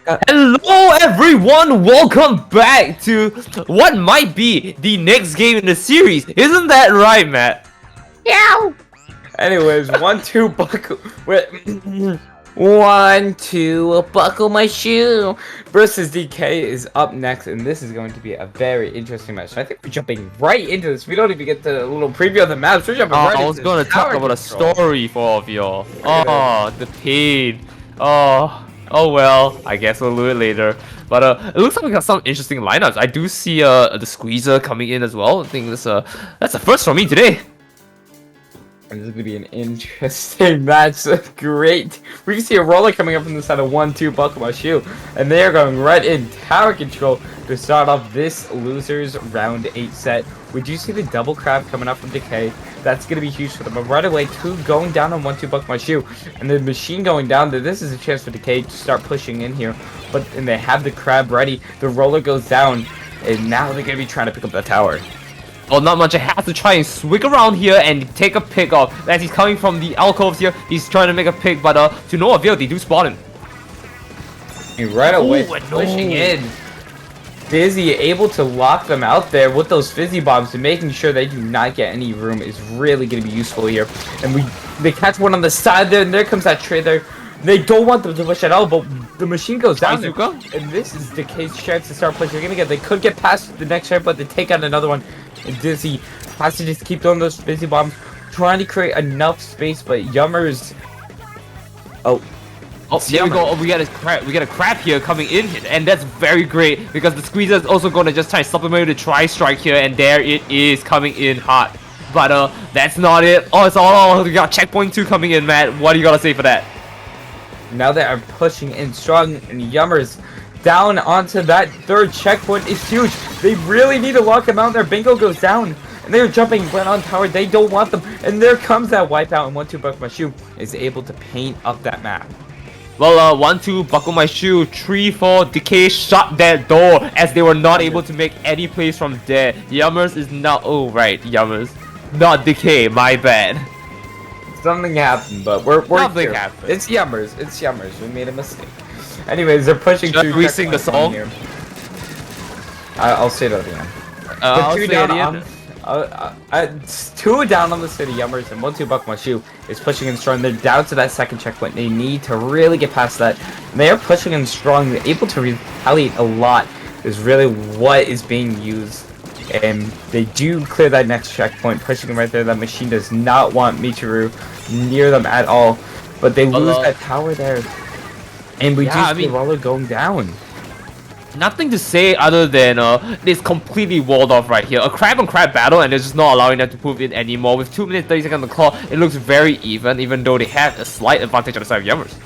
Hello everyone, welcome back to what might be the next game in the series. Isn't that right, Matt? Yeah. Anyways, 1-2 buckle. Wait, 1-2 buckle my shoe versus DK is up next, and this is going to be a very interesting match. So I think we're jumping right into this. We don't even get the little preview of the maps. We're jumping right into I was gonna talk about a story for all of y'all. Oh, the pain. Oh well. I guess we'll do it later. But it looks like we got some interesting lineups. I do see the squeezer coming in as well. I think that's a first for me today. And this is going to be an interesting match. Great. We can see a roller coming up from the side of 1-2 buckle my shoe. And they are going right in tower control to start off this losers round 8 set. We do see the double crab coming up from Decay. That's going to be huge for them. But right away, 2 going down on 1-2 buckle my shoe. And the machine going down. This is a chance for Decay to start pushing in here. And they have the crab ready. The roller goes down. And now they're going to be trying to pick up the tower. Well, not much. I have to try and swig around here and take a pick off. As he's coming from the alcoves here, he's trying to make a pick, but to no avail. They do spot him. And right away, pushing in. Dizzy able to lock them out there with those fizzy bombs and making sure they do not get any room is really going to be useful here. And they catch one on the side there, and there comes that trade there. They don't want them to push at all, but the machine goes down there. And this is Decay's chance to start pushing again. They could get past the next shot, but they take out another one. And Dizzy has to just keep throwing those fizzy bombs, trying to create enough space, but Yummers... Oh, there we go. We got a crab here coming in, and that's very great because the squeezer is also going to just try and supplement with a tri-strike here, and there it is coming in hot. But that's not it. Oh, it's all we got checkpoint 2 coming in, Matt. What do you gotta say for that? Now they are pushing in strong, and Yummers down onto that third checkpoint is huge. They really need to lock him out there. Bingo goes down, and they're jumping right on tower. They don't want them, and there comes that wipeout, and 1-2 buckle my shoe is able to paint up that map. Well, 1-2 buckle my shoe, 3-4 Decay shut that door as they were not able to make any plays from there. Yummers is not. Oh right, Yummers, not Decay. My bad. Something happened, but we're Nothing here. happened. It's Yummers. It's Yummers. We made a mistake. Anyways, they're pushing through. Should we sing the song? Here. I'll say that again. I'll say it again. It's 2 down on the city. Yummers and 1-2 buckle my shoe is pushing in strong. They're down to that second checkpoint. They need to really get past that. And they are pushing in strong. They're able to retaliate a lot. Is really what is being used. And they do clear that next checkpoint, pushing them right there. That machine does not want Michiru near them at all. But they lose that tower there. And we do see the roller going down. Nothing to say other than it's completely walled off right here. A crab on crab battle, and they're just not allowing them to move in anymore. With 2 minutes 30 seconds on the clock, it looks very even though they have a slight advantage on the side of Yummers.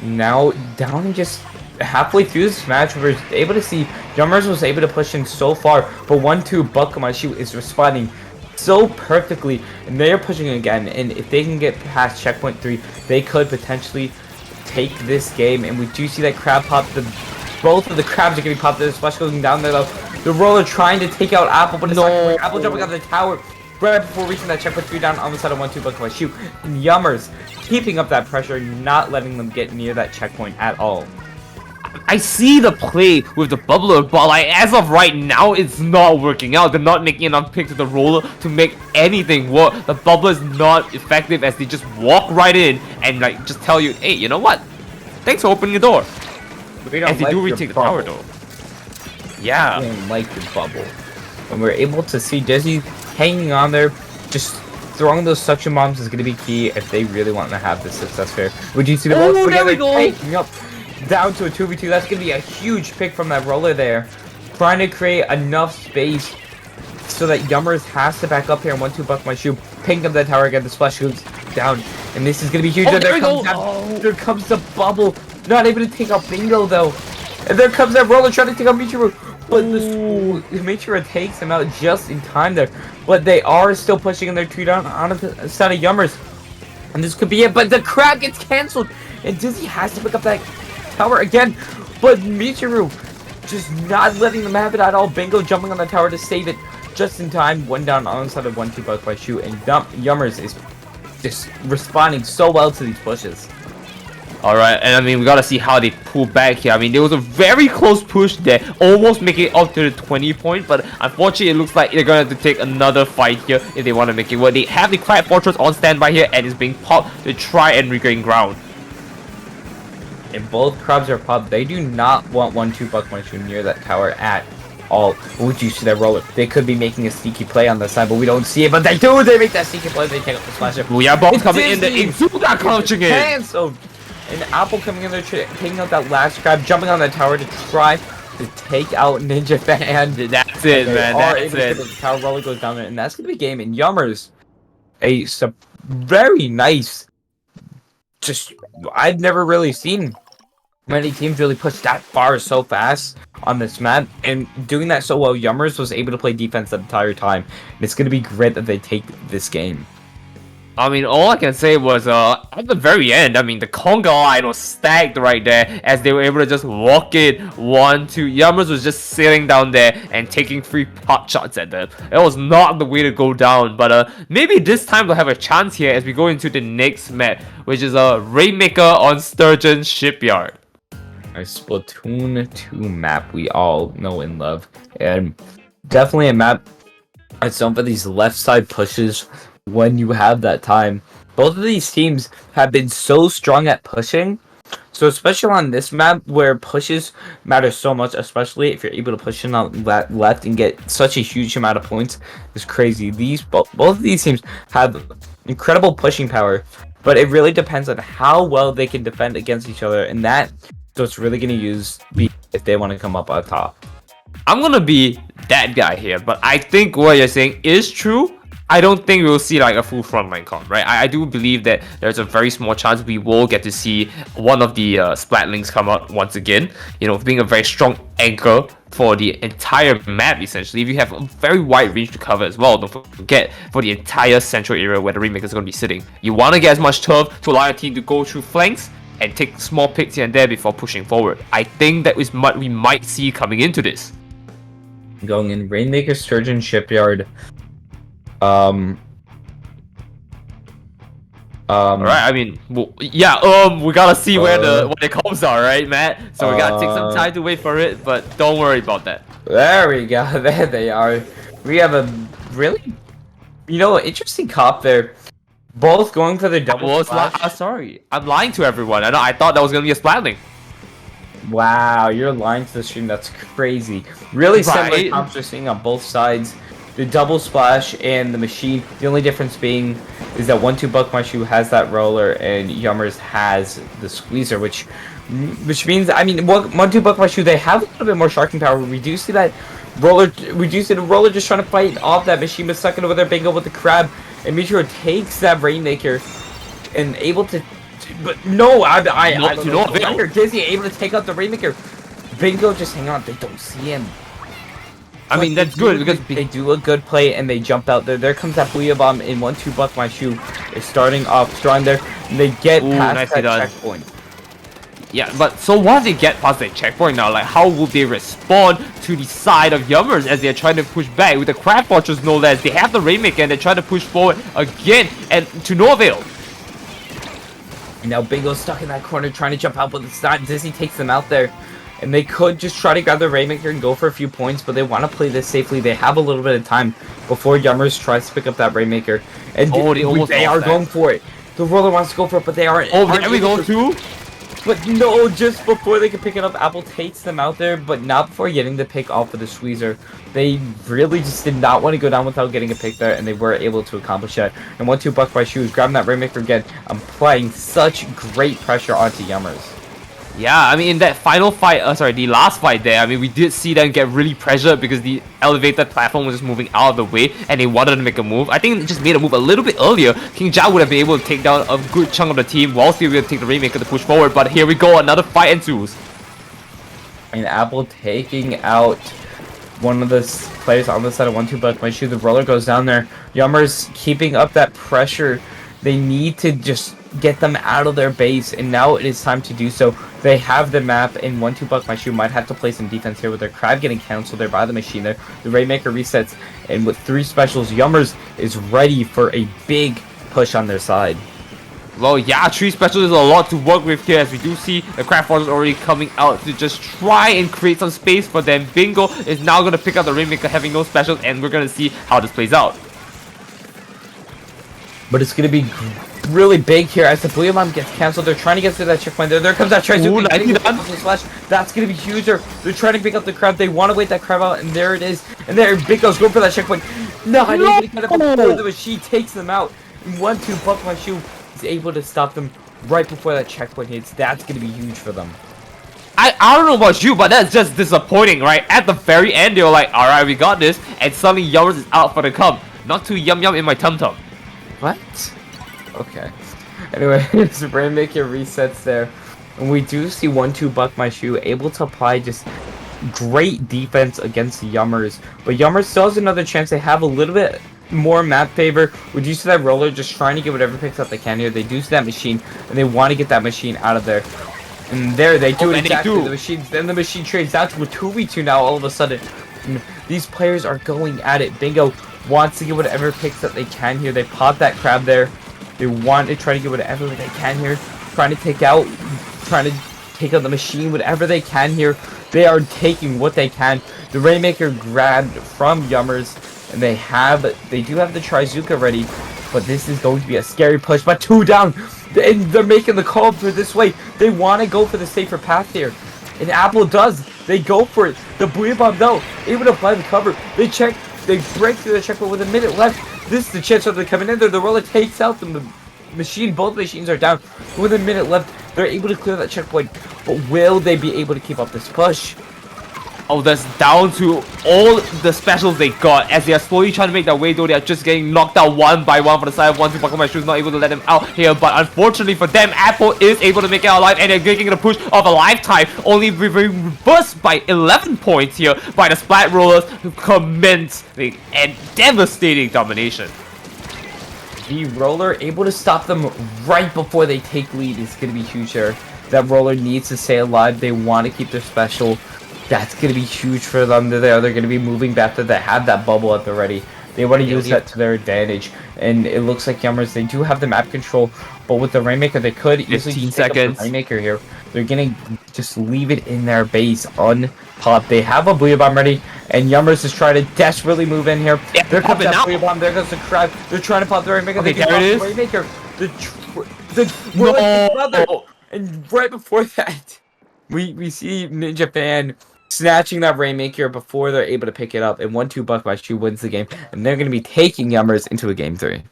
Now down just halfway through this match, we're able to see Yummers was able to push in so far, but 1-2 buckle my shoe is responding so perfectly, and they are pushing again. And if they can get past checkpoint 3, they could potentially take this game. And we do see that crab pop. Both of the crabs are getting popped. There's splash going down there though. The roller trying to take out Apple, but it's not going. Apple jumping out the tower right before reaching that checkpoint 3 down on the side of 1-2 buckle my shoe. And Yummers keeping up that pressure, not letting them get near that checkpoint at all. I see the play with the bubbler, but like as of right now, it's not working out. They're not making enough picks with the roller to make anything work. The bubbler is not effective as they just walk right in and like just tell you, hey, you know what? Thanks for opening the door. As they do retake the tower though. Yeah. I don't like the bubble. And we're able to see Dizzy hanging on there, just throwing those suction bombs is going to be key if they really want to have this success here. Would you see the ball together taking up down to a 2v2? That's going to be a huge pick from that roller there. Trying to create enough space so that Yummers has to back up here and 1-2 buckle my shoe. Picking up that tower again, the splash goes down. And this is going to be huge. There comes the bubble. Not able to take out Bingo though. And there comes that roller trying to take out Michiru. But Michiru takes him out just in time there. But they are still pushing in their 2 down on the side of Yummers. And this could be it. But the crab gets cancelled. And Dizzy has to pick up that tower again. But Michiru just not letting them have it at all. Bingo jumping on the tower to save it just in time. 1 down on the side of 1-2 buckle my shoe. And Yummers is just responding so well to these pushes. Alright, and I mean, we gotta see how they pull back here. I mean, there was a very close push there, almost making it up to the 20 point, but unfortunately, it looks like they're gonna have to take another fight here if they want to make it work. They have the Crab Fortress on standby here, and it's being popped to try and regain ground. If both crabs are popped, they do not want 1-2 Buck Munchu near that tower at all. Would you see that roller? They could be making a sneaky play on the side, but we don't see it. But they do! They make that sneaky play. They take up the splasher. We have both coming in. The Izuka crouching in. Cancelled. And Apple coming in there, taking out that last crab, jumping on the tower to try to take out Ninja Fan. That's it, man. That's it. The tower roller goes down there, and that's gonna be game. And Yummers, a very nice. Just I've never really seen many teams really push that far so fast on this map, and doing that so well. Yummers was able to play defense the entire time, and it's gonna be great that they take this game. I mean, all I can say was, at the very end, I mean, the conga line was stacked right there as they were able to just walk it 1-2. Yummers was just sitting down there and taking 3 pot shots at them. It was not the way to go down, but maybe this time they'll have a chance here as we go into the next map, which is a Rainmaker on Sturgeon Shipyard. A Splatoon 2 map we all know and love, and definitely a map that's known for these left side pushes. When you have that time, both of these teams have been so strong at pushing, so especially on this map where pushes matter so much, especially if you're able to push in on that left and get such a huge amount of points, is crazy. Both of these teams have incredible pushing power, but it really depends on how well they can defend against each other, and that's what's really going to be if they want to come up on top. I'm gonna be that guy here, but I think what you're saying is true. I don't think we'll see like a full frontline comp, right? I do believe that there's a very small chance we will get to see one of the Splatlings come out once again, you know, being a very strong anchor for the entire map, essentially. If you have a very wide range to cover as well, don't forget, for the entire central area where the Rainmaker is going to be sitting. You want to get as much turf to allow your team to go through flanks and take small picks here and there before pushing forward. I think that is what we might see coming into this. Going in Rainmaker, Sturgeon, Shipyard. Alright, I mean, well, yeah, we gotta see where the comms are, right, Matt? So we gotta take some time to wait for it, but don't worry about that. There we go, there they are. We have a really, interesting cop there. Both going for the double splash. Sorry, I'm lying to everyone. I thought that was gonna be a Splatling. Wow, you're lying to the stream, that's crazy. Really similar comps we're seeing on both sides. The double splash and the machine. The only difference being is that 1-2 Buck Mushu has that roller and Yummers has the squeezer, which means, I mean, 1-2 Buck Mushu, they have a little bit more sharking power. We do see that roller. We do see the roller just trying to fight off that machine, but stuck it over there. Bingo with the crab, and Meteor takes that Rainmaker and able to. But no, I don't know. Disney able to take out the Rainmaker. Bingo just hang on. They don't see him. I mean, that's good because they do a good play and they jump out there. There comes that Booyah Bomb in 1-2 Buck My Shoe. Is starting off strong there. And they get past that checkpoint. Yeah, but so once they get past that checkpoint now, like how will they respond to the side of Yummers as they're trying to push back? With the Crab Fortress no less, they have the Rainmaker and they're trying to push forward again and to no avail. And now Bingo's stuck in that corner trying to jump out, but it's not. Disney takes them out there. And they could just try to grab the Rainmaker and go for a few points, but they want to play this safely. They have a little bit of time before Yummers tries to pick up that Rainmaker. And they are going for it. The roller wants to go for it, but they aren't. Oh, there we go too. But no, just before they can pick it up, Apple takes them out there, but not before getting the pick off of the squeezer. They really just did not want to go down without getting a pick there, and they were able to accomplish that. And 1-2 Buck by Shoes, grabbing that Rainmaker again, applying such great pressure onto Yummers. Yeah, I mean, in that final fight, the last fight there, I mean, we did see them get really pressured because the elevated platform was just moving out of the way and they wanted to make a move. I think they just made a move a little bit earlier. King Ja would have been able to take down a good chunk of the team while still able to take the Rainmaker to push forward. But here we go, another fight ensues. And Apple taking out one of the players on the side of 1-2 Buck My Shoe. The roller goes down there. Yummers keeping up that pressure. They need to just get them out of their base, and now it is time to do so. They have the map, and 1-2 Buck My Shoe might have to play some defense here with their crab getting canceled there by the machine there. The Rainmaker resets, and with 3 specials, Yummers is ready for a big push on their side. Well, yeah, 3 specials is a lot to work with here, as we do see the Crab Force already coming out to just try and create some space for them. Bingo is now going to pick up the Rainmaker having no specials, and we're going to see how this plays out. But it's going to be really big here as the Blue Bomb gets cancelled. They're trying to get through that checkpoint. There comes that Trizuki. That's going to be huge. They're trying to pick up the crab. They want to wait that crab out, and there it is. And there, Bingo's going for that checkpoint. Not able to get up before the machine takes them out. 1-2 Buck My Shoe is able to stop them right before that checkpoint hits. That's going to be huge for them. I don't know about you, but that's just disappointing, right? At the very end, they were like, alright, we got this, and suddenly Yummers is out for the come. Not too yum in my tum-tum. What? Okay. Anyway, Rainmaker resets there. And we do see 1-2 Buck My Shoe able to apply just great defense against the Yummers. But Yummers still has another chance. They have a little bit more map favor. We do see that Roller just trying to get whatever picks up they can here. They do see that machine, and they want to get that machine out of there. And there they do it exactly. The machine, then the machine trades out to a 2v2 now all of a sudden. And these players are going at it. Bingo wants to get whatever picks up they can here. They pop that crab there. They want to try to get whatever they can here. Trying to take out the machine, whatever they can here. They are taking what they can. The Rainmaker grabbed from Yummers, and they do have the Trizuka ready, but this is going to be a scary push. But 2 down, and they're making the call for this way. They want to go for the safer path here, and Apple does. They go for it. The Booyah Bomb though, able to apply the cover. They break through the checkpoint with a minute left. This is the chance of them coming in there. The Roller takes out the machine. Both machines are down. With a minute left, they're able to clear that checkpoint. But will they be able to keep up this push? Oh, that's down to all the specials they got. As they are slowly trying to make their way, though, they are just getting knocked out one by one for the side of 1-2 MakoMart Shoes, not able to let them out here. But unfortunately for them, Apple is able to make it out alive, and they're getting the push of a lifetime, only reversed by 11 points here by the Splat Rollers, who commence a devastating domination. The Roller able to stop them right before they take lead is going to be huge here. That Roller needs to stay alive. They want to keep their special. That's going to be huge for them. They're going to be moving back there. They have that bubble at the ready. They want to use that to their advantage. And it looks like Yummers, they do have the map control. But with the Rainmaker, they could easily take up the Rainmaker here. They're going to just leave it in their base unpopped. They have a Booyah Bomb ready. And Yummers is trying to desperately move in here. Yeah, there comes that Booyah Bomb. There goes the crab. They're trying to pop the Rainmaker. Okay, they there it is. The Rainmaker. No. And right before that, we see Ninja Fan snatching that Rainmaker before they're able to pick it up, and 1-2 Buck My Shoe wins the game, and they're going to be taking Yummers into a game 3.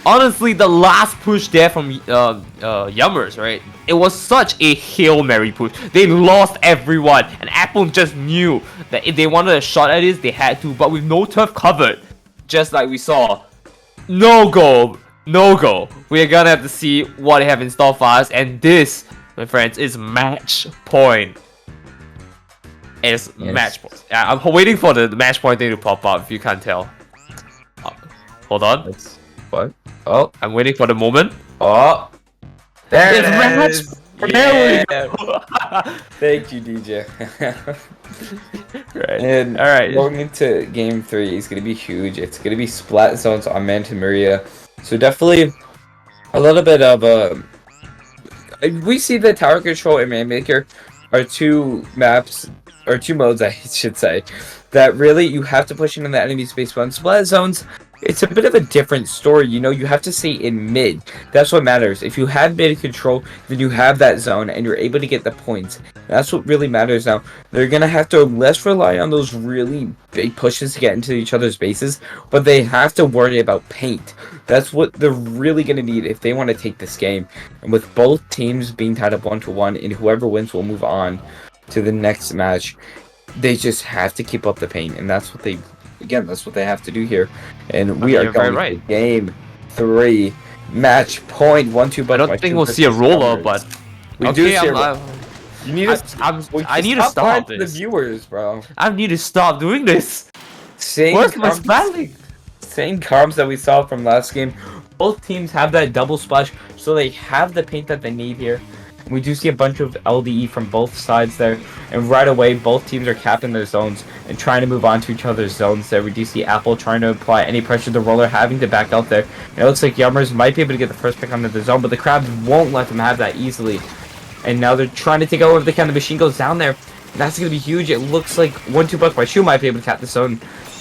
Honestly, the last push there from Yummers, right? It was such a Hail Mary push. They lost everyone, and Apple just knew that if they wanted a shot at this, they had to, but with no turf covered, just like we saw, no go. We're gonna have to see what they have in store for us, and this, my friends, is match point. Match point. Yeah, I'm waiting for the match point thing to pop up. If you can't tell, hold on. What? Oh, I'm waiting for the moment. Oh, there it is. There we go. Thank you, DJ. Right. And all right, going into game 3 is going to be huge. It's going to be splat zones on Manta Maria. So definitely a little bit of we see the tower control and Rainmaker are 2 maps, or 2 modes, I should say, that really you have to push into the enemy space. But on splat zones, it's a bit of a different story. You know, you have to stay in mid. That's what matters. If you have mid control, then you have that zone and you're able to get the points. That's what really matters now. They're going to have to less rely on those really big pushes to get into each other's bases, but they have to worry about paint. That's what they're really going to need if they want to take this game. And with both teams being tied up 1-1, and whoever wins will move on to the next match, they just have to keep up the paint, and that's what they have to do here. And we are going to game 3, match point 1-2. I don't think we'll see a roller, but we do see a roller. You need I need to stop this. The viewers, bro. I need to stop doing this. Where's my spelling? Same comms that we saw from last game. Both teams have that double splash, so they have the paint that they need here. We do see a bunch of LDE from both sides there, and right away both teams are capping their zones and trying to move on to each other's zones there. We do see Apple trying to apply any pressure, the roller having to back out there. And it looks like Yummers might be able to get the first pick onto the zone, but the crabs won't let them have that easily. And now they're trying to take out whatever they can. The machine goes down there. That's going to be huge. It looks like 1-2 bucks by Shoe might be able to cap the zone.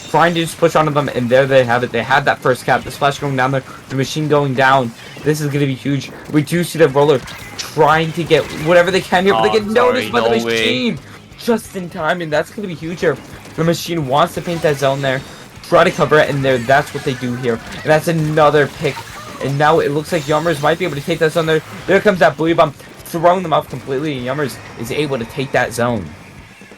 Trying to just push onto them, and there they have it. They had that first cap. The splash going down there. The machine going down. This is going to be huge. We do see the roller trying to get whatever they can here, but they get noticed by the machine just in time, and that's going to be huge here. The machine wants to paint that zone there. Try to cover it, and there. That's what they do here. And that's another pick. And now it looks like Yummers might be able to take that zone there. There comes that buoy bomb, throwing them off completely, and Yummers is able to take that zone.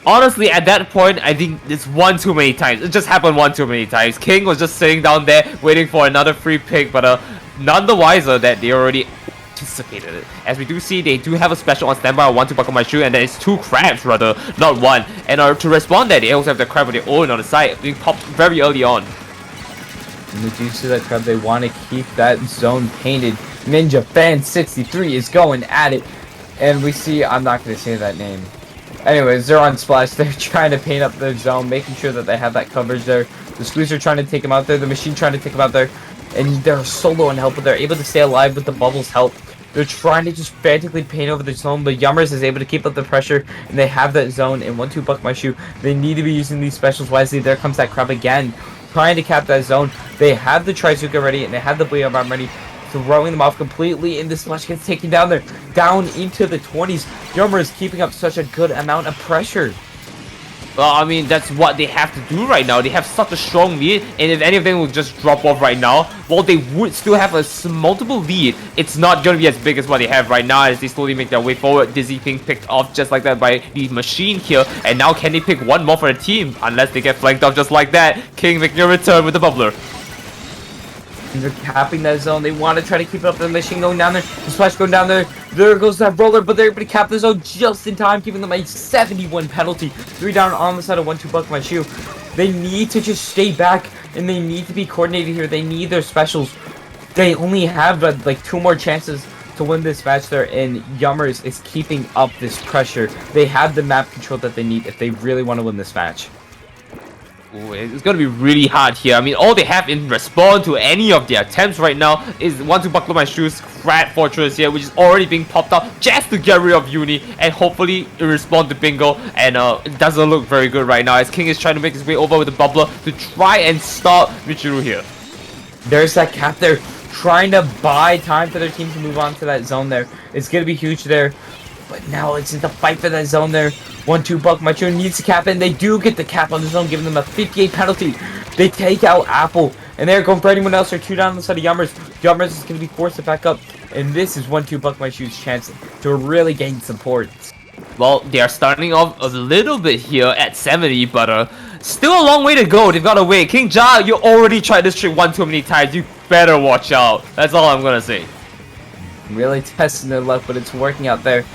Honestly, at that point, I think it's one too many times. It just happened one too many times. King was just sitting down there waiting for another free pick, but none the wiser that they already anticipated it. As we do see, they do have a special on standby, 1-2 buckle my shoe, and there is 2 crabs rather, not 1. And to respond that, they also have the crab with their own on the side, being popped very early on. And we do see that crab, they want to keep that zone painted. Ninja Fan 63 is going at it. And we see, I'm not going to say that name. Anyways, they're on splash. They're trying to paint up their zone, making sure that they have that coverage there. The Squeezer trying to take them out there. The machine trying to take them out there. And they're solo and help, but they're able to stay alive with the bubbles help. They're trying to just frantically paint over the zone, but Yummers is able to keep up the pressure, and they have that zone. And 1-2 buck my shoe. They need to be using these specials wisely. There comes that crab again, trying to cap that zone. They have the Trizuka ready, and they have the Booyah Bomb ready, throwing them off completely, and this splash gets taken down there, down into the 20s. Yummer is keeping up such a good amount of pressure. Well, I mean, that's what they have to do right now. They have such a strong lead, and if any of them will just drop off right now, well, they would still have a multiple lead. It's not going to be as big as what they have right now as they slowly make their way forward. Dizzy being picked off just like that by the machine here, and now can they pick one more for the team? Unless they get flanked off just like that. King making a return with the bubbler. They're capping that zone. They want to try to keep up the machine going down there. The splash going down there. There goes that roller, but they're able to cap the zone just in time, giving them a 71 penalty. 3 down on the side of 1-2 buck my shoe. They need to just stay back, and they need to be coordinated here. They need their specials. They only have like 2 more chances to win this match there, and Yummers is keeping up this pressure. They have the map control that they need if they really want to win this match. Ooh, it's gonna be really hard here. I mean, all they have in response to any of their attempts right now is 1-2 buckle my shoes, Crab Fortress here, which is already being popped up just to get rid of Uni, and hopefully respond to Bingo. And it doesn't look very good right now as King is trying to make his way over with the bubbler to try and stop Michiru here. There's that cap there, trying to buy time for their team to move on to that zone there. It's gonna be huge there. But now it's in the fight for that zone there. 1-2 buck my shoe needs to cap in. They do get the cap on the zone, giving them a 58 penalty. They take out Apple, and they're going for anyone else. They're 2 down on the side of Yummers. Yummers is going to be forced to back up, and this is 1-2 buck my shoe's chance to really gain support. Well, they are starting off a little bit here at 70, but still a long way to go. They've got to wait. King Ja, you already tried this trick one too many times. You better watch out. That's all I'm gonna say. Really testing their luck, but it's working out there.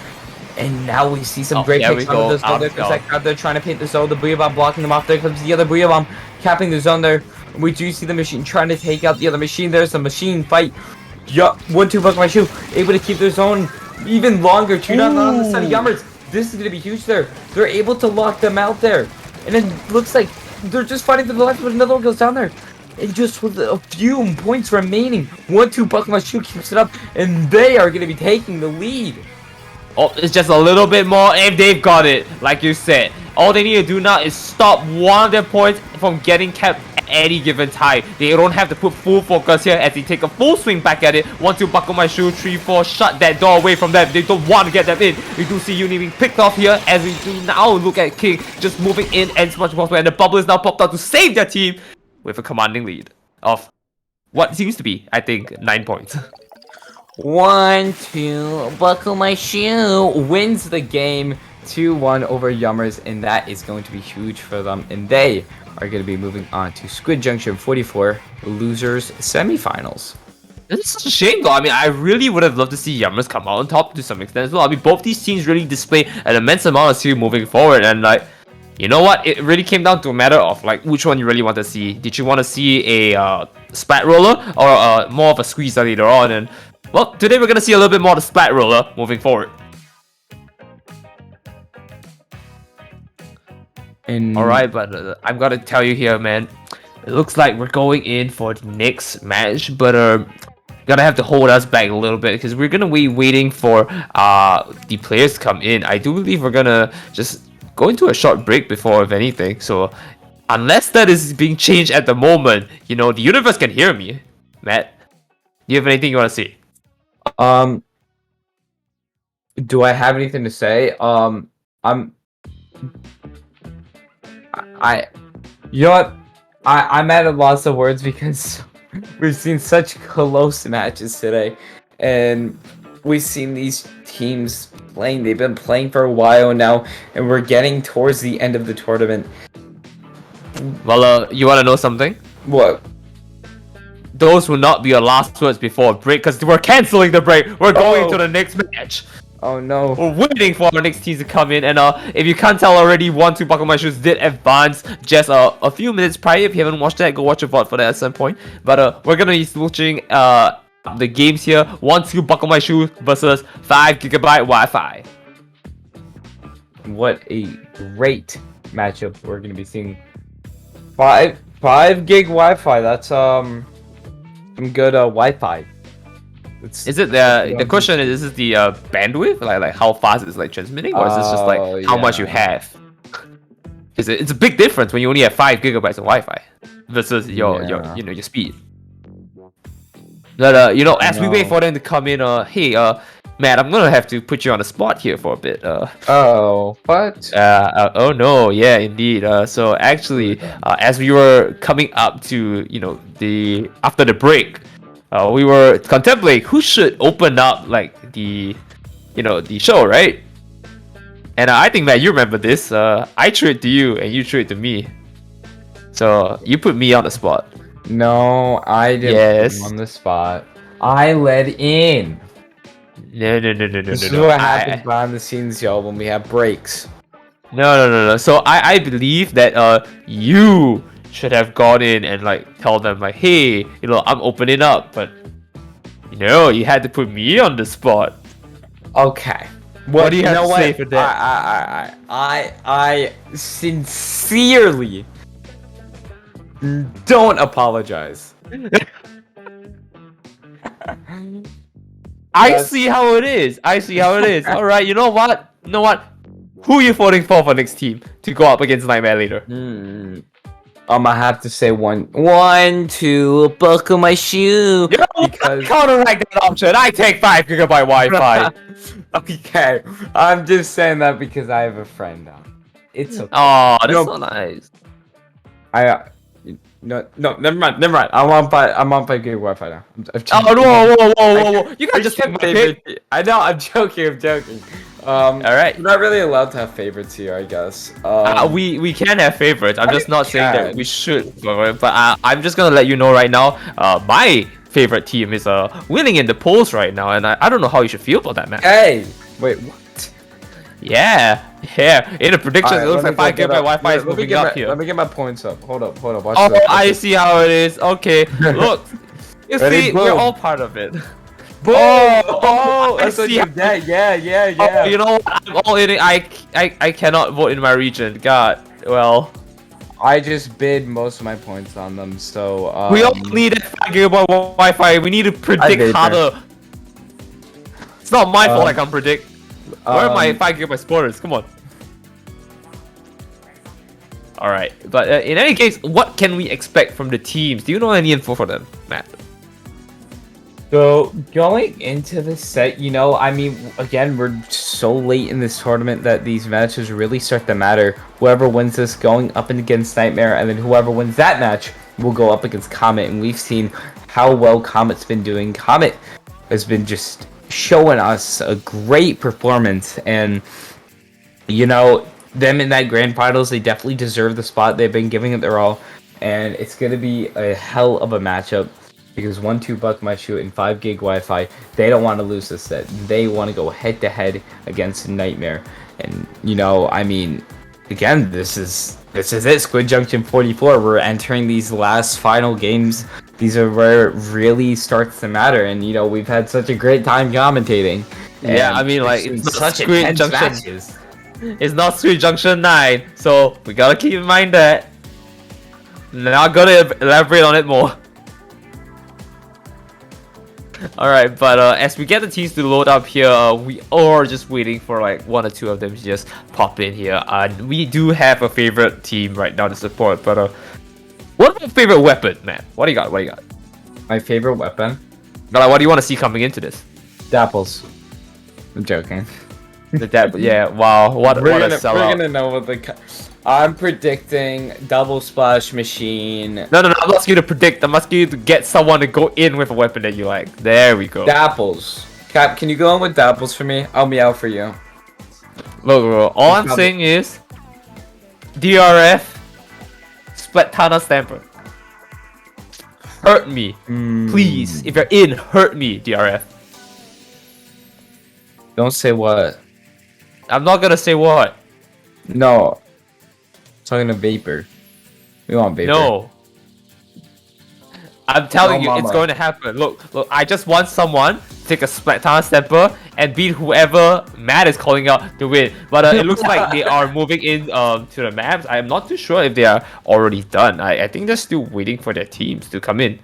And now we see some great picks on the zone. There comes that crowd there trying to paint the zone. The Booyah Bomb blocking them off. There comes the other Booyah Bomb capping the zone there. We do see the machine trying to take out the other machine. There's a machine fight. Yup, 1-2 buck my shoe. Able to keep their zone even longer. 2 down on the side of Yummers. This is going to be huge there. They're able to lock them out there. And it looks like they're just fighting to the left, but another one goes down there. And just with a few points remaining, 1-2 buck my shoe keeps it up. And they are going to be taking the lead. Oh, it's just a little bit more, and they've got it, like you said. All they need to do now is stop one of their points from getting kept at any given time. They don't have to put full focus here as they take a full swing back at it. 1-2 buckle my shoe, 3-4, shut that door away from them. They don't want to get them in. We do see Uni being picked off here as we do now look at King just moving in as much as possible. And the bubble is now popped out to save their team with a commanding lead of what seems to be, I think, 9 points. 1-2 buckle my shoe wins the game 2-1 over Yummers, and that is going to be huge for them, and they are going to be moving on to Squid Junction 44 losers semifinals. It's such a shame though. I mean, I really would have loved to see Yummers come out on top to some extent as well. I mean, both these teams really display an immense amount of skill moving forward, and like, you know what? It really came down to a matter of like which one you really want to see. Did you want to see a splat roller or more of a squeeze later on? And well, today we're gonna see a little bit more of the splat roller moving forward. And Alright, but I'm gonna tell you here, man. It looks like we're going in for the next match, but gonna have to hold us back a little bit because we're gonna be waiting for the players to come in. I do believe we're gonna just go into a short break before if anything. So unless that is being changed at the moment, you know, the universe can hear me. Matt, do you have anything you wanna say? Do I have anything to say? You know what? I'm at a loss of words because we've seen such close matches today, and we've seen these teams playing. They've been playing for a while now, and we're getting towards the end of the tournament. Well, you wanna know something? What? Those will not be your last words before a break because we're canceling the break. We're going to the next match. Oh no. We're waiting for our next teams to come in, and if you can't tell already, 1-2 Buckle My Shoes did advance just a few minutes prior. If you haven't watched that, go watch a VOD for that at some point. But we're gonna be switching the games here. 1-2 Buckle My Shoes versus 5GB Wi-Fi. What a great matchup we're gonna be seeing. 5 gig Wi-Fi. That's some good Wi-Fi. Is it the question is it the bandwidth, like how fast it's like transmitting, or is this just like how much you have? It's a big difference when you only have 5GB of Wi-Fi versus your speed. But as we wait for them to come in, hey Matt, I'm gonna have to put you on the spot here for a bit. Oh, what? Oh no, yeah, indeed. So actually, as we were coming up to after the break. We were contemplating who should open up like the show, right? And I think that you remember this. I threw it to you and you threw it to me. So you put me on the spot. No, I didn't put him on the spot. I led in. No. This is what happens behind the scenes, y'all, when we have breaks. No. So I believe that you should have gone in and like tell them like, hey, I'm opening up, but you had to put me on the spot. Okay. What do you have to say for that? I sincerely don't apologize. I see how it is. All right, you know what? Who are you voting for next team to go up against Nightmare later? I'm gonna have to say 1-2 buckle my shoe. Because counteract that option. I take 5GB Wi-Fi. Okay, I'm just saying that because I have a friend now. It's okay. Oh, that's so nice. No, never mind. I'm on 5 gig Wi-Fi now. Whoa! You guys just take my pick. I know. I'm joking. All right. We're not really allowed to have favorites here, I guess. We can have favorites. I'm just not saying that we should, but I'm just gonna let you know right now. My favorite team is winning in the polls right now, and I don't know how you should feel about that, man. Hey, wait, what? Yeah. In the predictions, it looks like 5GB Wi-Fi is moving up here. Let me get my points up. Hold up. Watch oh, this. I see how it is. Okay, look. You see, we're all part of it. Boom! Oh, I see. Yeah. Oh, you know what? I'm all in it. I cannot vote in my region. God. Well. I just bid most of my points on them, so we all need 5GB Wi-Fi. We need to predict harder. It's not my fault I can't predict. Where are my 5GB spoilers? Come on. Alright, but in any case, what can we expect from the teams? Do you know any info for them, Matt? So, going into the set, I mean, again, we're so late in this tournament that these matches really start to matter. Whoever wins this going up against Nightmare, and then whoever wins that match will go up against Comet, and we've seen how well Comet's been doing. Comet has been just showing us a great performance, and, them in that grand finals, they definitely deserve the spot. They've been giving it their all, and it's going to be a hell of a matchup. Because 1-2 Buck My Shoe and 5 gig Wi-Fi, they don't want to lose this set. They want to go head to head against Nightmare. And I mean, again, this is it. Squid Junction 44. We're entering these last final games. These are where it really starts to matter. And we've had such a great time commentating. Yeah, I mean, like, it's such intense matches. It's not Squid Junction 9, so we gotta keep in mind that. Not gonna elaborate on it more. Alright, but as we get the teams to load up here, we are just waiting for like one or two of them to just pop in here. And we do have a favorite team right now to support, but what about favorite weapon, man? What do you got? What do you got? My favorite weapon? But what do you want to see coming into this? Dapples. I'm joking. The Dapple, yeah, wow, what a sellout. We're gonna know what the... I'm predicting double splash machine. No, I'm not asking you to predict. I'm asking you to get someone to go in with a weapon that you like. There we go. Dapples. Cap, can you go in with Dapples for me? I'll meow for you. Look, all I'm saying is DRF Splatana Stamper. Hurt me. Please. If you're in, hurt me, DRF. Don't say what. I'm not gonna say what. No. Talking to Vapor. We want Vapor. No. I'm telling you, Mama. it's going to happen. Look, I just want someone to take a Splatana Stamper and beat whoever Matt is calling out to win. But it looks like they are moving in to the maps. I'm not too sure if they are already done. I think they're still waiting for their teams to come in.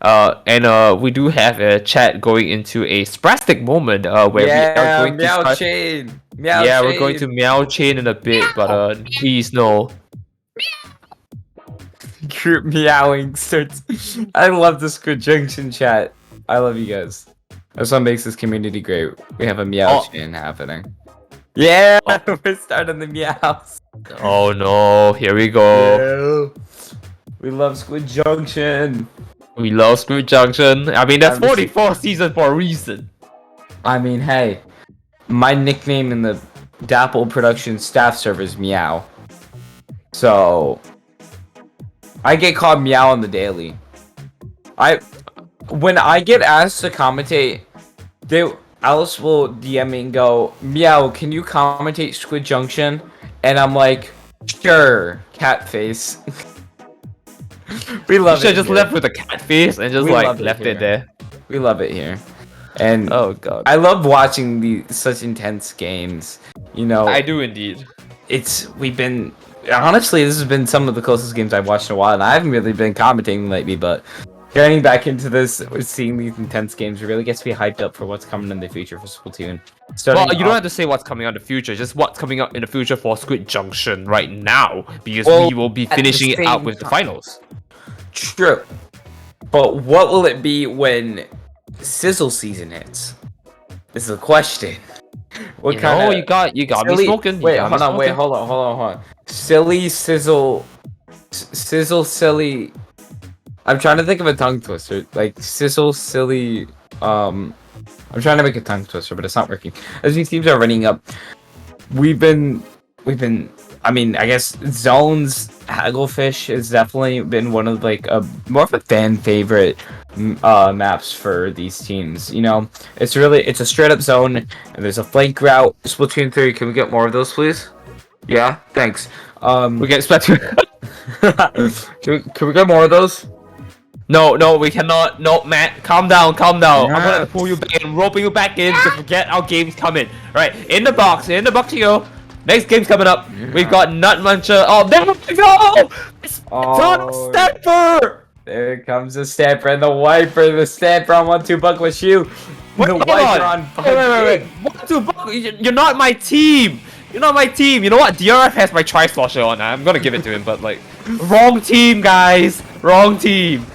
And we do have a chat going into a spastic moment where we are going to meow start... chain. We're going to meow chain in a bit, but please no. Group meowing starts. I love the Squid Junction chat. I love you guys. That's what makes this community great. We have a meow chain happening. Yeah, we're starting the meows. Oh no, here we go. Yeah. We love Squid Junction. We love Squid Junction. I mean, that's 44th season for a reason. I mean, hey, my nickname in the Dapple Productions staff server is Meow. So, I get called Meow on the daily. When I get asked to commentate, Alice will DM me and go, Meow, can you commentate Squid Junction? And I'm like, sure, cat face. We love it. You should just left with a cat face and just like left it there. We love it here. And oh god, I love watching such intense games. You know, I do indeed. Honestly, this has been some of the closest games I've watched in a while, and I haven't really been commentating lately, but getting back into this, seeing these intense games really gets me hyped up for what's coming in the future for Splatoon. Well, you don't have to say what's coming out in the future, just what's coming out in the future for Squid Junction right now, because we will be finishing it out with the finals. True. But what will it be when Sizzle season hits? This is a question. What kind of... You got silly... me smoking. Wait, hold on. Silly, sizzle, silly... I'm trying to think of a tongue twister. Like, sizzle, silly... I'm trying to make a tongue twister, but it's not working. As these teams are running up, we've been... I mean, I guess Zone's Hagglefish has definitely been one of like more of a fan favorite maps for these teams. You know, it's a straight up zone, and there's a flank route. Splatoon 3, can we get more of those, please? Yeah, thanks. We get Splatoon. Can we get more of those? No, we cannot. No, Matt, calm down. Yeah. I'm gonna pull you back and roping you back in to forget our game's coming. Right, in the box you go. Next game's coming up. Yeah. We've got Nut Muncher. Oh, there we go! It's on Stamper! There comes the Stamper and the Wiper. The Stamper on 1-2 buck with you. The Wiper on wait. 1-2 buck. You're not my team. You know what? DRF has my Tri-Slosher on. I'm gonna give it to him, but like, wrong team, guys. Wrong team.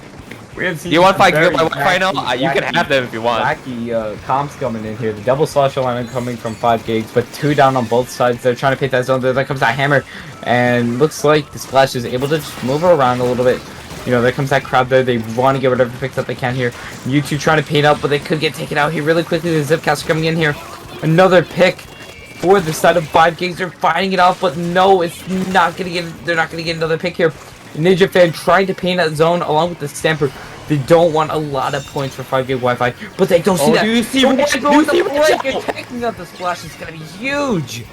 You want 5 GB Wi-Fi now? You can have them if you want. Wacky comps coming in here. The double slosher line coming from 5 gigs, but 2 down on both sides. They're trying to pick that zone. There comes that hammer, and looks like the Splash is able to just move around a little bit. You know, there comes that crowd there. They want to get whatever picks up they can here. U2 trying to paint out, but they could get taken out here really quickly. The Zipcast coming in here. Another pick for the side of 5 gigs. They're fighting it off, but no, it's not gonna get. They're not gonna get another pick here. Ninja Fan trying to paint that zone along with the Stamper. They don't want a lot of points for 5 gig Wi-Fi, but they don't see that. Do you see what taking out the Splash is gonna be huge.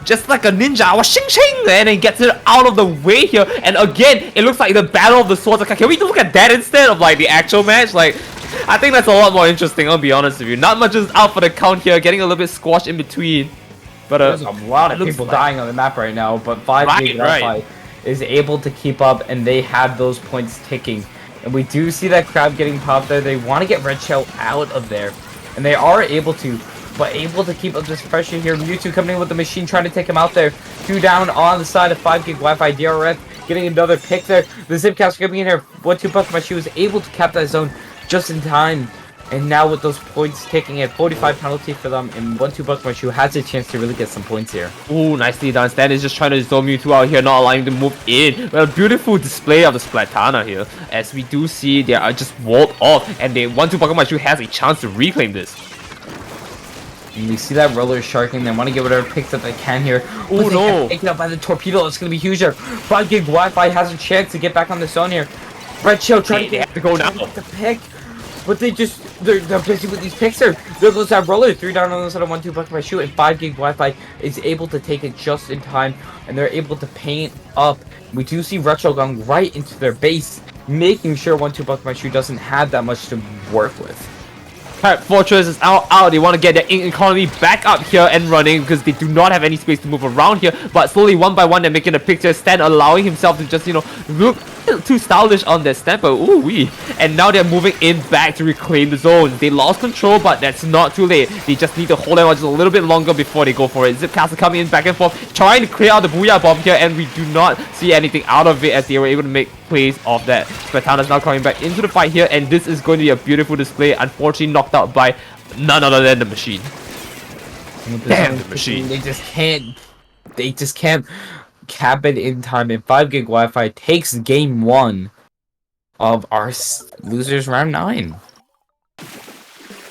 Just like a ninja, shing shing, and then gets it out of the way here. And again, it looks like the battle of the swords. Can we look at that instead of like the actual match? Like, I think that's a lot more interesting. I'll be honest with you. Not much is out for the count here, getting a little bit squashed in between. But there's a lot of looks people like- dying on the map right now, but 5 gig Wi-Fi is able to keep up, and they have those points ticking. And we do see that crab getting popped there. They want to get Red Shell out of there, and they are able to, but able to keep up this pressure here. Mewtwo coming in with the machine, trying to take him out there. 2 down on the side of 5 gig Wi-Fi. DRF getting another pick there. The Zipcast coming in here. 1-2 buck, but she was able to cap that zone just in time. And now with those points taking at 45 penalty for them, and 1-2 buck, but she has a chance to really get some points here. Ooh, nicely done. Stan is just trying to zone Mewtwo out here, not allowing him to move in. Well, beautiful display of the Splatana here, as we do see they are just walled off, and the 1-2 Pokemon has a chance to reclaim this. And we see that roller sharking. They want to get whatever picks up they can here. Oh no! Taken up by the torpedo. It's going to be huge here. 5 gig Wi-Fi has a chance to get back on the zone here. Red Shell trying to have to go now. The pick. But they're busy with these picks here. There goes that roller. 3 down on the side of 1-2 buck by shoot, and 5 gig Wi-Fi is able to take it just in time, and they're able to paint up. We do see Retro going right into their base, making sure 1-2 buck by shoot doesn't have that much to work with. Pirate Fortress is out. They want to get their ink economy back up here and running because they do not have any space to move around here. But slowly, one by one, they're making a picture. Stan allowing himself to just, look too stylish on their stamper. Ooh wee. And now they're moving in back to reclaim the zone. They lost control, but that's not too late. They just need to hold on just a little bit longer before they go for it. Zipcastle coming in back and forth, trying to clear out the Booyah Bomb here, and we do not see anything out of it as they were able to make plays off that. Splatana's now coming back into the fight here, and this is going to be a beautiful display. Unfortunately, knocked out by none other than the machine. Damn the machine. They just can't cap it in time, and 5 gig Wi-Fi takes game 1 of our losers round 9.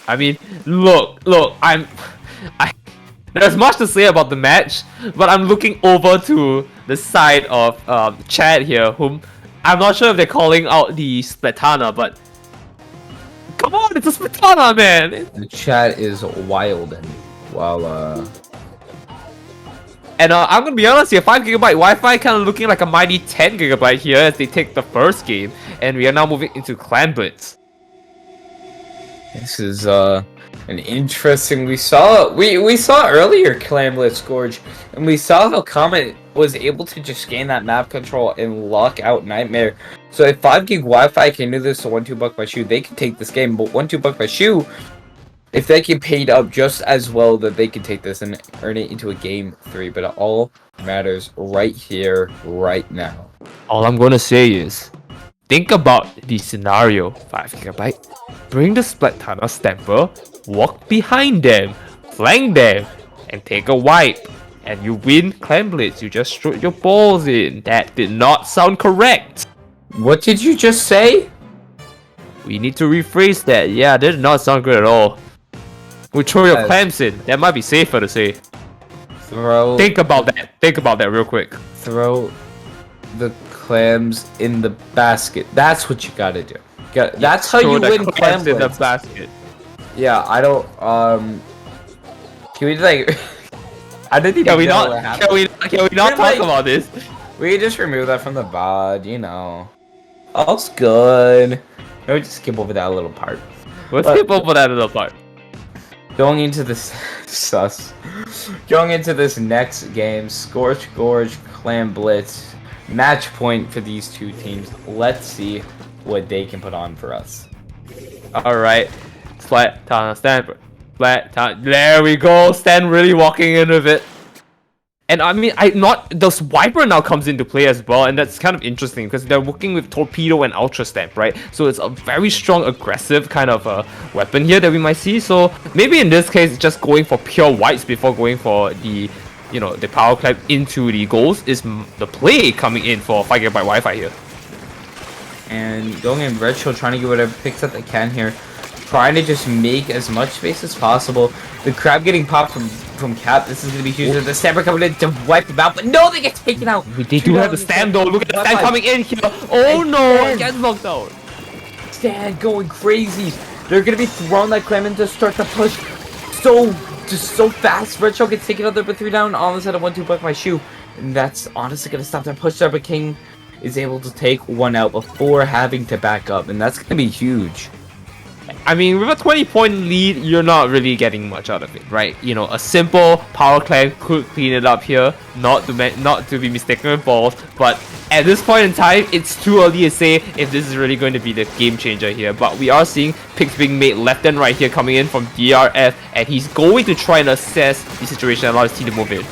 I mean, look, there's much to say about the match, but I'm looking over to the side of Chad here, whom I'm not sure if they're calling out the Splatana, but come on, it's a Splatana, man. The chat is wild, and And I'm gonna be honest here, 5 GB Wi-Fi kind of looking like a mighty 10 GB here as they take the first game, and we are now moving into Clan Blitz. this is an interesting. We saw earlier Clan Blitz Gorge, and we saw how Comet was able to just gain that map control and lock out Nightmare. So if 5 gig Wi-Fi can do this to 1-2 buck by shoe, they can take this game. But 1-2 buck by shoe, if they get paid up just as well, that they can take this and earn it into a game 3. But it all matters right here, right now. All I'm gonna say is, think about the scenario. 5 GB. Bring the Splatana Stamper, walk behind them, flank them, and take a wipe. And you win Clan Blitz. You just strut your balls in. That did not sound correct. What did you just say? We need to rephrase that. Yeah, that did not sound good at all. We throw your clams in. That might be safer to say. Think about that. Think about that real quick. Throw the clams in the basket. That's what you gotta do. That's how you win Clan Blitz. In the basket. Yeah, I don't. Can we like? I didn't even Can we know not? what happened. Can we not talk about this? We can just remove that from the VOD, All's good. Maybe just skip over that little part. Let's skip over that little part. Going into this Going into this next game, Scorch, Gorge, Clan Blitz, match point for these two teams. Let's see what they can put on for us. Alright. Splatana Stan. There we go. Stan really walking in with it. And I mean, the Wiper now comes into play as well, and that's kind of interesting because they're working with Torpedo and Ultra Stamp, right? So it's a very strong, aggressive kind of weapon here that we might see. So maybe in this case, just going for pure whites before going for the, the power clamp into the goals is the play coming in for 5 GB Wi-Fi here. And going in Red Shield, trying to get whatever picks up they can here. Trying to just make as much space as possible. The crab getting popped from Cap. This is going to be huge. The Stamper coming in to wipe them out, but no, they get taken out. They do have the stand though. Look at the stand coming in here. Oh no, it gets knocked out. Stand going crazy. They're going to be throwing that clam in to start the push. So fast. Red Shield gets taken out there, but 3 down. All of a sudden, 1-2 buck my shoe. And that's honestly going to stop that push there, but King is able to take one out before having to back up. And that's going to be huge. I mean, with a 20-point lead, you're not really getting much out of it, right? You know, a simple power climb could clean it up here, not to be mistaken with balls, but at this point in time, it's too early to say if this is really going to be the game changer here. But we are seeing picks being made left and right here coming in from DRF, and he's going to try and assess the situation and allow his team to move in.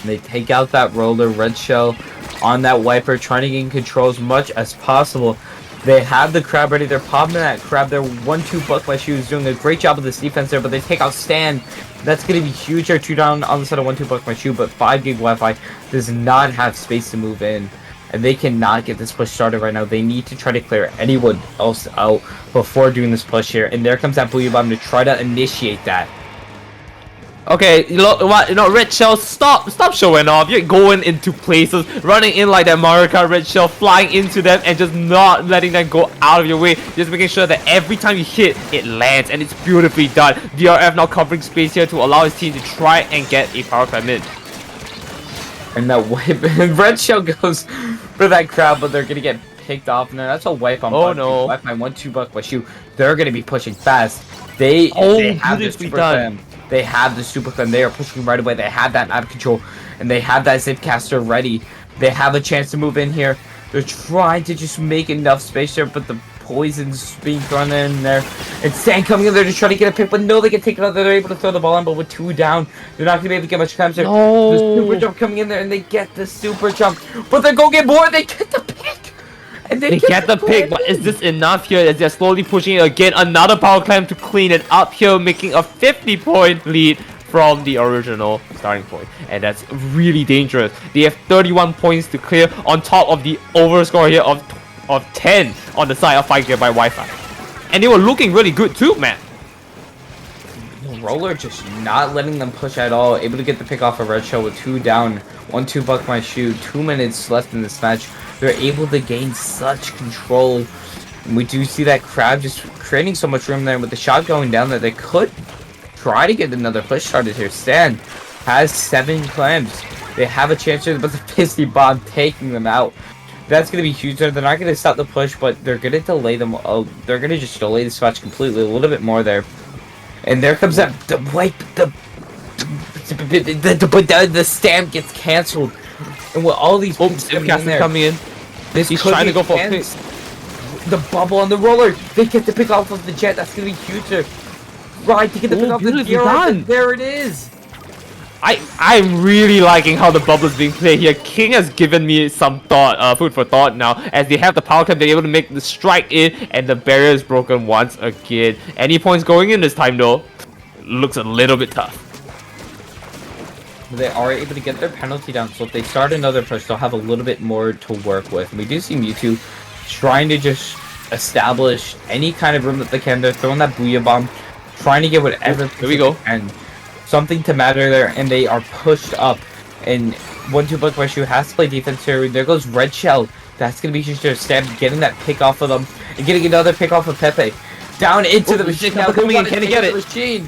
They take out that roller, red shell on that wiper, trying to gain control as much as possible. They have the crab ready. They're popping that crab. They're 1-2 buck my shoes, doing a great job of this defense there, but they take out Stan. That's going to be huge there. 2 down on the side of 1-2 buck my shoe, but 5 gig Wi-Fi does not have space to move in. And they cannot get this push started right now. They need to try to clear anyone else out before doing this push here. And there comes that Booyah Bomb to try to initiate that. Okay, you know what? You know, Red Shell, stop showing off. You're going into places, running in like that Mario Kart Red Shell, flying into them, and just not letting them go out of your way. Just making sure that every time you hit, it lands, and it's beautifully done. DRF now covering space here to allow his team to try and get a power climb in. And that wipe, Red Shell goes for that crowd, but they're gonna get picked off. No, that's a wipe on. Oh no! Wipe on 1-2 buck my shoe. They're gonna be pushing fast. They have the super clam. They have the super clam. They are pushing right away. They have that map control, and they have that zipcaster ready. They have a chance to move in here. They're trying to just make enough space there, but the poison's being thrown in there. And Stan coming in there to try to get a pick, but no, they can take it out. They're able to throw the ball in, but with 2 down, they're not gonna be able to get much time there. No. The super jump coming in there, and they get the super jump, but they go get more. They get the pick. And They get the pick, but is this enough here as they're slowly pushing it again? Another power climb to clean it up here, making a 50-point lead from the original starting point. And that's really dangerous. They have 31 points to clear on top of the overscore here of 10 on the side of 5 GB Wi-Fi. And they were looking really good too, man. Roller just not letting them push at all. Able to get the pick off of Red Shell with 2 down. 1-2 buck my shoe. 2 minutes left in this match. They're able to gain such control. And we do see that crab just creating so much room there with the shot going down there. They could try to get another push started here. Stan has 7 clams. They have a chance here, but the Pissy Bomb taking them out. That's going to be huge there. They're not going to stop the push, but they're going to delay them. Oh, they're going to just delay this match completely. A little bit more there. And there comes that the stamp gets cancelled. And with all these coming in. He's trying to go for a pick. The bubble on the roller. They get the pick off of the jet. That's gonna be huge there. Right, to get the pick off the gear. There it is. I'm really liking how the bubble is being played here. King has given me some thought, food for thought now. As they have the power climb, they're able to make the strike in, and the barrier is broken once again. Any points going in this time though? Looks a little bit tough. They are able to get their penalty down, so if they start another push, they'll have a little bit more to work with. And we do see Mewtwo trying to just establish any kind of room that they can. They're throwing that Booyah Bomb, trying to get whatever. Here we go. And something to matter there, and they are pushed up. And 1-2 buck my shoe has to play defense here. There goes Red Shell. That's gonna be just their stab, getting that pick off of them, and getting another pick off of Pepe. Down into the machine. Now coming in, can they get it? Machine.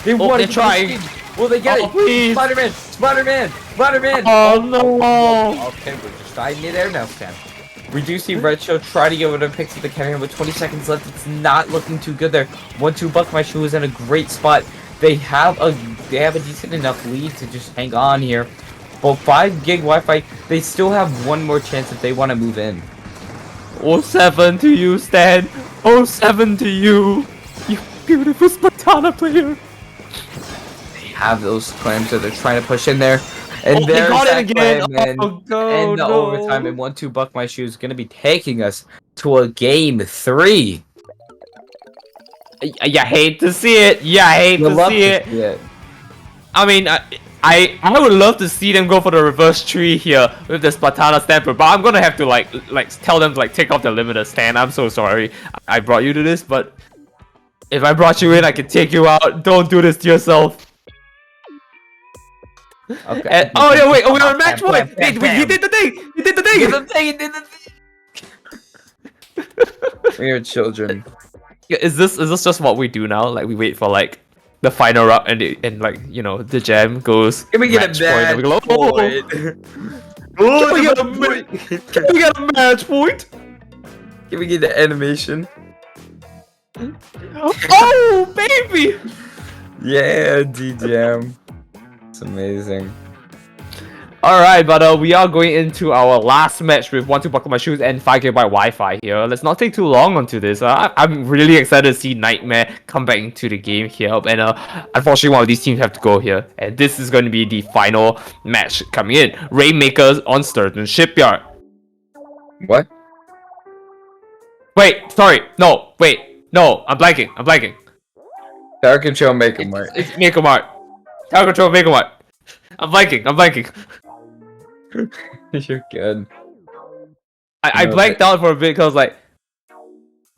They want to try. Will they get it? Please. Spider-Man! Oh no! Okay, we're just fighting it there now, Stan. We do see Red Shell try to get one of the picks at the counter with 20 seconds left. It's not looking too good there. 1-2 buck my shoe is in a great spot. They have a decent enough lead to just hang on here. But 5 gig Wi-Fi, they still have one more chance if they want to move in. 07 to you, Stan. 07 to you. You beautiful Spartana player. Have those clams that they're trying to push in there. And they got it again. And the overtime, and 1-2 buck my shoe is going to be taking us to a game 3. You hate to see it. I hate to see it. I mean, I would love to see them go for the reverse tree here with the Spartana Stamper, but I'm gonna have to like tell them to take off the limiter stand. I'm so sorry. I brought you to this, but if I brought you in, I can take you out. Don't do this to yourself. Okay. And, oh yeah, wait. Oh, we are match point. Wait, he did the thing. He did the thing. We are children. Is this just what we do now? Like we wait for like the final round and like you know the jam goes. Can we get a match point? Can we get a match point? Can we get the animation? Oh, baby! Yeah, D-Jam. It's amazing. Alright, but we are going into our last match with 1-2 Buckle My Shoes and 5GB Wi-Fi here. Let's not take too long onto this. I'm really excited to see Nightmare come back into the game here. And unfortunately, one of these teams have to go here. And this is going to be the final match coming in. Rainmakers on Sturgeon Shipyard. What? Wait, sorry. No, wait. No, I'm blanking. Tower Control MakoMart. It's MakoMart. Tower Control MakoMart. I'm blanking. You're good. I No, blanked out for a bit because like,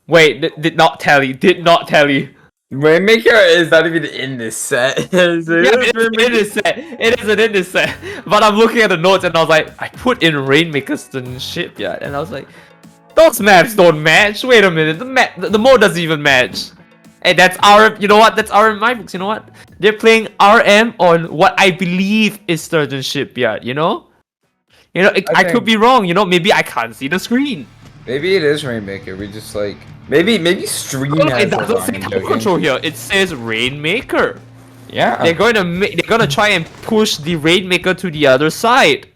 wait, did not tally. Rainmaker is not even in this set. Yeah, it isn't in this set. But I'm looking at the notes and I was like, I put in Rainmakers to Shipyard and I was like, those maps don't match. Wait a minute, the mode doesn't even match. Hey, that's RM. You know what? That's RM in my books. You know what? They're playing RM on what I believe is Sturgeon Shipyard. You know, I could be wrong. You know, maybe I can't see the screen. Maybe it is Rainmaker. We just like maybe stream No, has it doesn't say the Tower token. Control here. It says Rainmaker. Yeah. They're gonna try and push the Rainmaker to the other side.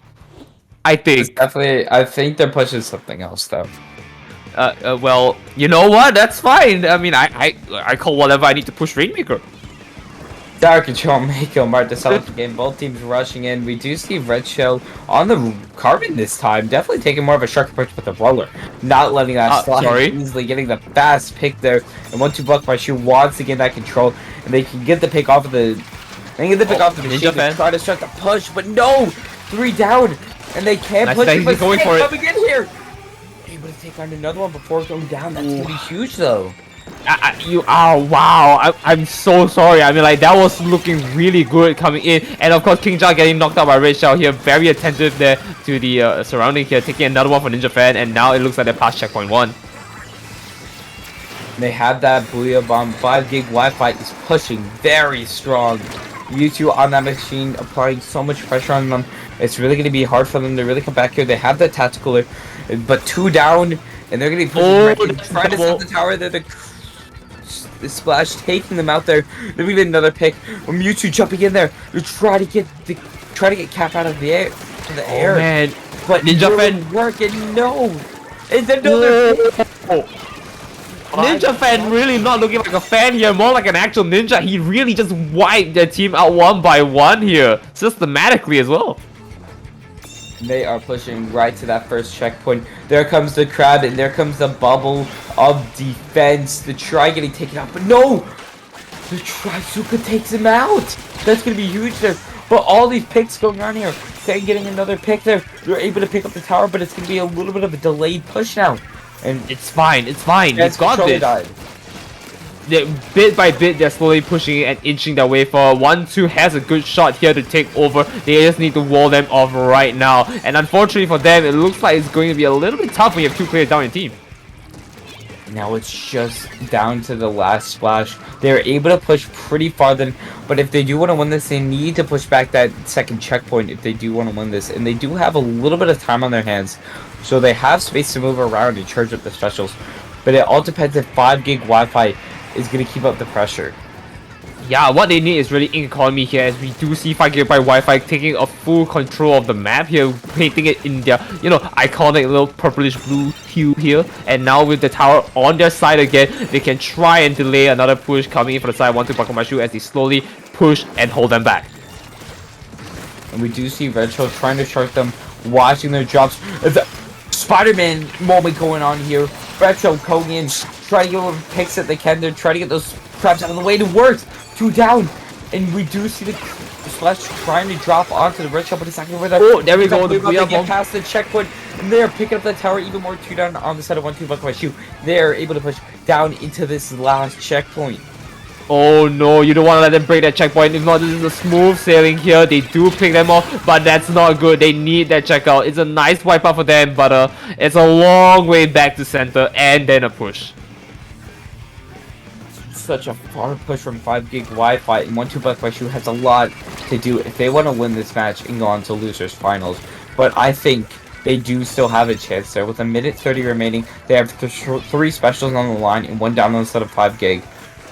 I It's think. definitely. I think they're pushing something else though. Well, you know what? That's fine. I mean, I call whatever I need to push Rainmaker. Tower Control MakoMart to start the game. Both teams rushing in. We do see Red Shell on the carbon this time. Definitely taking more of a shark approach with the roller. Not letting that slide sorry. easily. Getting the fast pick there. And 1-2 Buck by Shoe wants to get that control. And they can get the pick off of the... They can get the pick off the machine. They try to start the push. But no! 3 down. And they can't push it. But going for it. Coming in here. Able to take on another one before going down. That's going to be huge though. Wow, I'm so sorry. I mean, like, that was looking really good coming in. And of course, King Jar getting knocked out by Red Shell here. Very attentive there to the surrounding here. Taking another one for Ninja Fan. And now it looks like they're past checkpoint 1. They have that Booyah Bomb. 5GB Wi-Fi is pushing very strong. U2 on that machine, applying so much pressure on them. It's really going to be hard for them to really come back here. They have the tactical, but 2 down, and they're going to be pushing trying to set the tower there. The splash taking them out there. Then we get another pick. Mewtwo jumping in there. They're trying to get Cap out of the air. Oh, man. But Ninja Fan working. No. It's another. Ninja Fan really not looking like a fan here, more like an actual ninja. He really just wiped their team out 1 by 1 here, systematically as well. They are pushing right to that first checkpoint. There comes the crab, and there comes the bubble of defense. The try getting taken out, but no! The Trizooka takes him out! That's going to be huge there. But all these picks going on here. They're getting another pick there. They're able to pick up the tower, but it's going to be a little bit of a delayed push now. And It's fine. He's got this. died. Bit by bit, they're slowly pushing it and inching their way forward. 1-2 has a good shot here to take over. They just need to wall them off right now. And unfortunately for them, it looks like it's going to be a little bit tough when you have 2 players down your team. Now it's just down to the last splash. They're able to push pretty far then, but if they do want to win this, they need to push back that second checkpoint if they do want to win this. And they do have a little bit of time on their hands, so they have space to move around and charge up the specials. But it all depends if 5GB Wi-Fi is going to keep up the pressure. Yeah, what they need is really ink economy here, as we do see 5GB Wi-Fi taking a full control of the map here, painting it in their, iconic little purplish blue hue here. And now with the tower on their side again, they can try and delay another push coming in for the side 1-2 Bakumashu as they slowly push and hold them back. And we do see Red Shell trying to shark them, watching their drops. The Spider-Man moment going on here. Red Shell going in, trying to get whatever picks that they can. They're trying to get those crabs out of the way. It works. 2 down. And we do see the Splash trying to drop onto the Red Shell, but it's not going to work. Oh, there we go. They get past the checkpoint. And they're picking up the tower even more. 2 down on the side of 1-2 Bakumashu. They're able to push down into this last checkpoint. Oh no, you don't want to let them break that checkpoint. If not, this is a smooth sailing here. They do pick them off, but that's not good. They need that checkout. It's a nice wipeout for them, but it's a long way back to center and then a push. Such a far push from 5GB Wi-Fi, and 1-2 Bakumashu has a lot to do if they want to win this match and go on to losers finals. But I think they do still have a chance there. With a minute 30 remaining, they have 3 specials on the line and 1 download instead of 5 gig.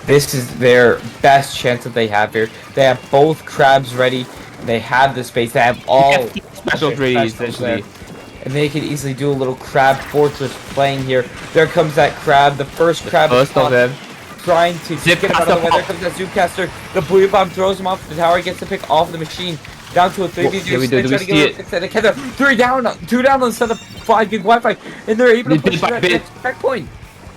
This is their best chance that they have here. They have both crabs ready. They have the space. They have all specials ready, essentially. And they can easily do a little crab fortress playing here. There comes that crab, the first crab. First of them. Trying to get him out of the way. There comes that Zoopcaster. The Blue Bomb throws him off the tower. Gets the pick off the machine. Down to a 3v2. Do we see it? 3 down, 2 down instead of 5 gig Wi-Fi. And they're able to push that checkpoint.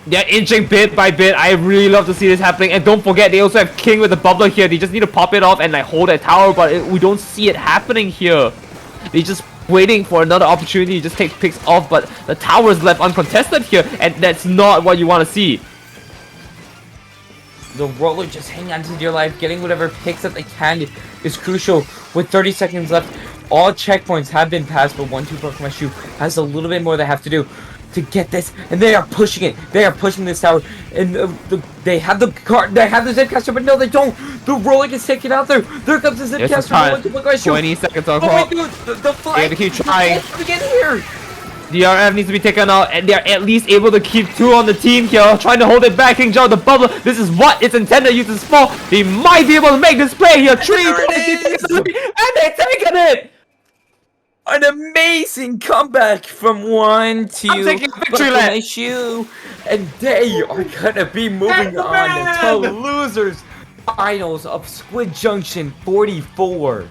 They're inching bit by bit. I really love to see this happening. And don't forget, they also have King with the bubbler here. They just need to pop it off and like hold that tower, but we don't see it happening here. They just waiting for another opportunity to just take picks off, but the tower is left uncontested here, and that's not what you want to see. The roller just hanging on to your life, getting whatever picks that they can is crucial. With 30 seconds left, all checkpoints have been passed, but 1-2 Pokemon Shoe has a little bit more they have to do to get this, and they are pushing it. They are pushing this tower, and they have the car, they have the Zipcaster, but no, they don't. The roller gets taken out there. There comes the Zipcaster. 20 seconds on clock. The flight. They have to keep trying. Get here. DRF needs to be taken out, and they're at least able to keep 2 on the team here, trying to hold it back. King Joe, the bubbler, this is what it's intended to use this for. They might be able to make this play here. 3, and they're taking it. An amazing comeback from 1 to I'm taking victory lap. Shoe, and they are gonna be moving on to losers finals of Squid Junction 44.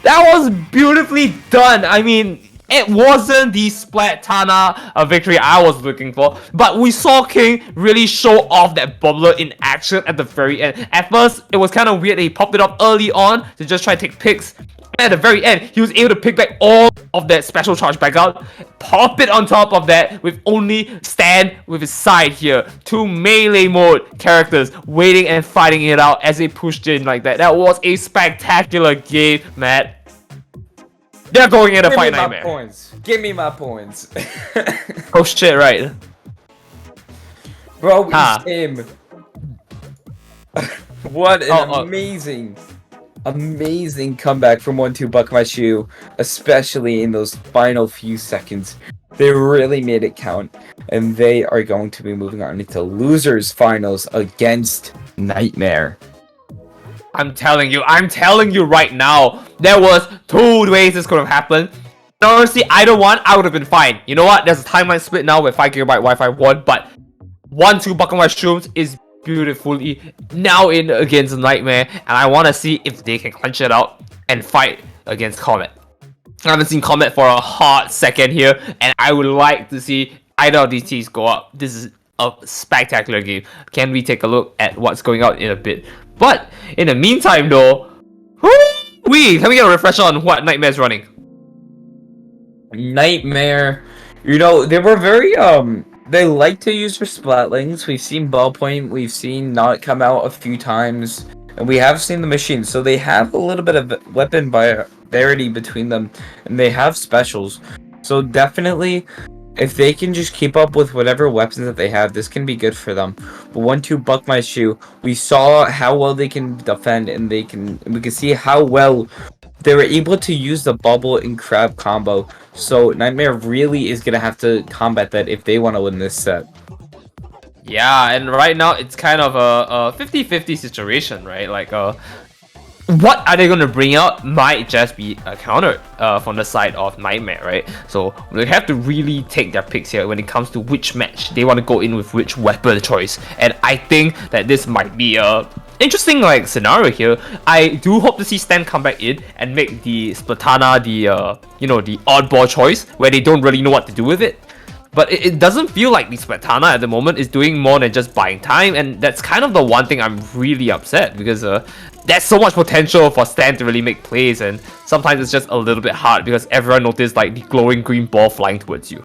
That was beautifully done. I mean, it wasn't the Splatana victory I was looking for, but we saw King really show off that bubbler in action at the very end. At first, it was kind of weird that he popped it up early on to just try to take picks. At the very end, he was able to pick back all of that special charge back out, pop it on top of that with only Stan with his side here. 2 melee mode characters waiting and fighting it out as they pushed in like that. That was a spectacular game, Matt. They're going in a fight nightmare. Give me my points. Oh shit, right. Bro, it's him. What an amazing comeback from 1-2 Buck My Shoe, especially in those final few seconds. They really made it count, and they are going to be moving on into losers finals against Nightmare. I'm telling you right now, there was 2 ways this could have happened. Honestly, either one, I would have been fine. You know what? There's a timeline split now with 5 GB Wi-Fi 1, but 1-2 Buck My Shrooms is beautifully now in against Nightmare, and I want to see if they can clinch it out and fight against Comet. I haven't seen Comet for a hot second here, and I would like to see either of these teams go up. This is a spectacular game. Can we take a look at what's going on in a bit? But in the meantime though, can we get a refresher on what Nightmare's running? Nightmare, you know, they were very they like to use their Splatlings. We've seen Ballpoint, we've seen Not come out a few times, and we have seen the machine. So they have a little bit of weapon variety between them, and they have specials. So definitely, if they can just keep up with whatever weapons that they have, this can be good for them. But 1-2 Buck My Shoe, we saw how well they can defend, and we can see how well they were able to use the bubble and crab combo. So Nightmare really is gonna have to combat that if they want to win this set. Yeah, and right now it's kind of a 50-50 situation, right? Like, what are they going to bring out might just be a counter from the side of Nightmare, right? So they have to really take their picks here when it comes to which match they want to go in with which weapon choice. And I think that this might be a interesting scenario here. I do hope to see Stan come back in and make the Splatana the oddball choice where they don't really know what to do with it. But it doesn't feel like the Splatana at the moment is doing more than just buying time, and that's kind of the one thing I'm really upset, because there's so much potential for Stan to really make plays, and sometimes it's just a little bit hard because everyone noticed the glowing green ball flying towards you.